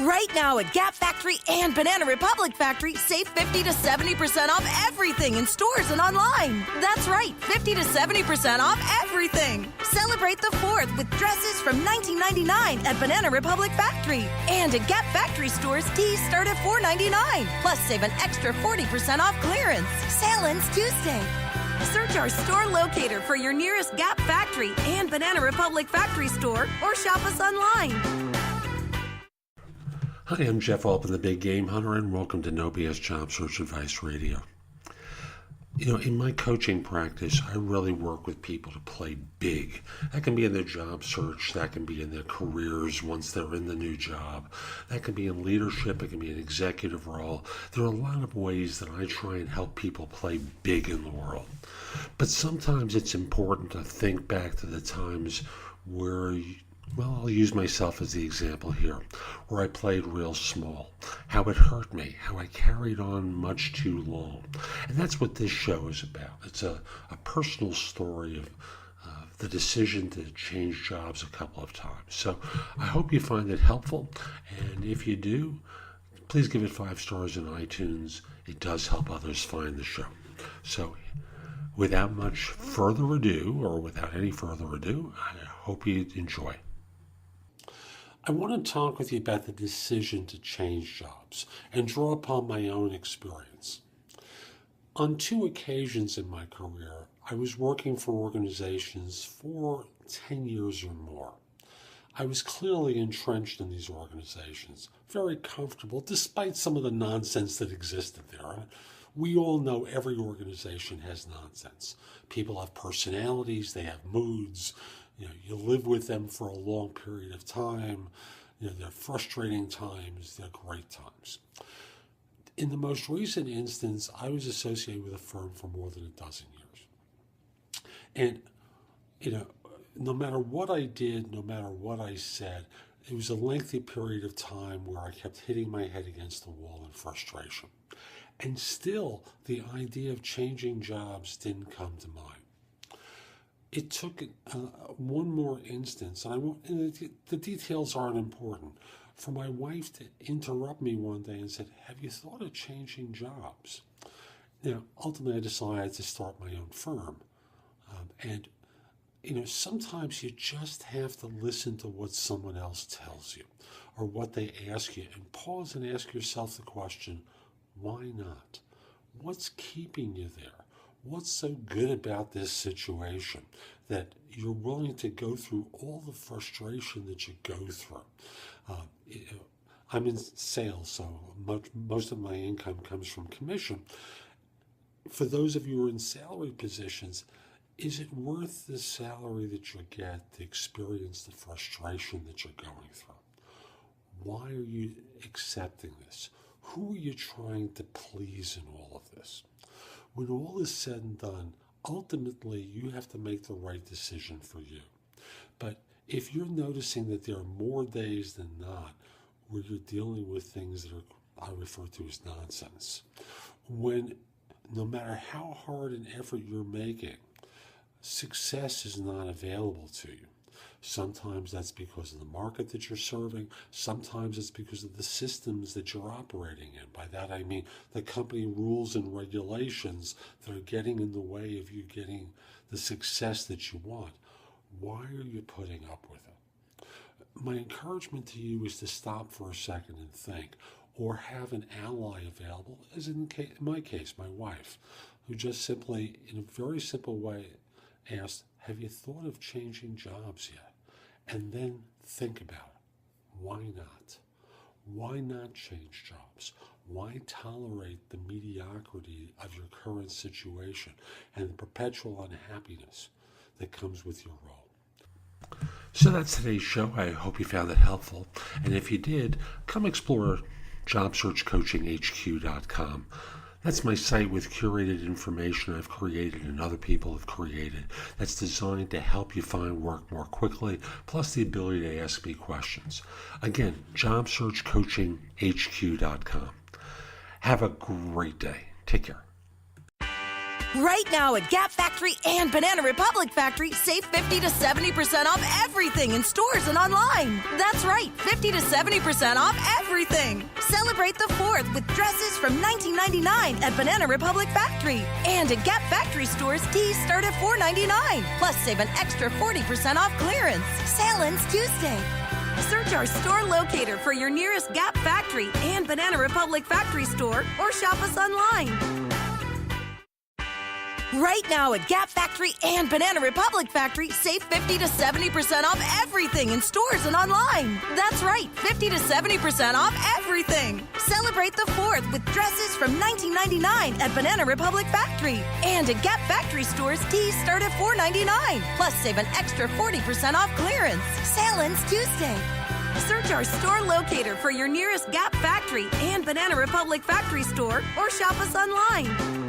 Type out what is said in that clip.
Right now at Gap Factory and Banana Republic Factory, save 50 to 70% off everything in stores and online. That's right, 50 to 70% off everything. Celebrate the 4th with dresses from $19.99 at Banana Republic Factory. And at Gap Factory stores, tees start at $4.99. Plus, save an extra 40% off clearance. Sale ends Tuesday. Search our store locator for your nearest Gap Factory and Banana Republic Factory store or shop us online. Hi, I'm Jeff Altman, the Big Game Hunter, and welcome to No BS Job Search Advice Radio. In my coaching practice, I really work with people to play big. That can be in their job search, that can be in their careers once they're in the new job, that can be in leadership, it can be an executive role. There are a lot of ways that I try and help people play big in the world. But sometimes it's important to think back to the times where I'll use myself as the example here, where I played real small, how it hurt me, how I carried on much too long. And that's what this show is about. It's a personal story of the decision to change jobs a couple of times. So I hope you find it helpful. And if you do, please give it 5 stars in iTunes. It does help others find the show. So without much further ado, or without any further ado, I hope you enjoy. I want to talk with you about the decision to change jobs and draw upon my own experience. On 2 occasions in my career, I was working for organizations for 10 years or more. I was clearly entrenched in these organizations, very comfortable, despite some of the nonsense that existed there. We all know every organization has nonsense. People have personalities, they have moods. You live with them for a long period of time. They're frustrating times, they're great times. In the most recent instance, I was associated with a firm for more than a dozen years. And, no matter what I did, no matter what I said, it was a lengthy period of time where I kept hitting my head against the wall in frustration. And still, the idea of changing jobs didn't come to mind. It took one more instance, and the details aren't important, for my wife to interrupt me one day and said, "Have you thought of changing jobs?" Ultimately I decided to start my own firm. Sometimes you just have to listen to what someone else tells you or what they ask you and pause and ask yourself the question, why not? What's keeping you there? What's so good about this situation that you're willing to go through all the frustration that you go through? I'm in sales, so most of my income comes from commission. For those of you who are in salary positions, is it worth the salary that you get to experience the frustration that you're going through? Why are you accepting this? Who are you trying to please in all of this? When all is said and done, ultimately you have to make the right decision for you. But if you're noticing that there are more days than not where you're dealing with things that I refer to as nonsense, when no matter how hard an effort you're making, success is not available to you. Sometimes that's because of the market that you're serving. Sometimes it's because of the systems that you're operating in. By that I mean the company rules and regulations that are getting in the way of you getting the success that you want. Why are you putting up with it? My encouragement to you is to stop for a second and think, or have an ally available, as in my case, my wife, who just simply, in a very simple way, asked, "Have you thought of changing jobs yet?" And then think about it. Why not? Why not change jobs? Why tolerate the mediocrity of your current situation and the perpetual unhappiness that comes with your role? So that's today's show. I hope you found it helpful. And if you did, come explore JobSearchCoachingHQ.com. That's my site with curated information I've created and other people have created that's designed to help you find work more quickly, plus the ability to ask me questions. Again, JobSearchCoachingHQ.com. Have a great day. Take care. Right now at Gap Factory and Banana Republic Factory, save 50 to 70% off everything in stores and online. That's right, 50 to 70% off everything. Celebrate the 4th with dresses from $19.99 at Banana Republic Factory. And at Gap Factory stores, tees start at $4.99. Plus, save an extra 40% off clearance. Sale ends Tuesday. Search our store locator for your nearest Gap Factory and Banana Republic Factory store or shop us online. Right now at Gap Factory and Banana Republic Factory, save 50 to 70% off everything in stores and online. That's right, 50 to 70% off everything. Celebrate the 4th with dresses from $19.99 at Banana Republic Factory. And at Gap Factory stores, tees start at $4.99. Plus, save an extra 40% off clearance. Sale ends Tuesday. Search our store locator for your nearest Gap Factory and Banana Republic Factory store or shop us online.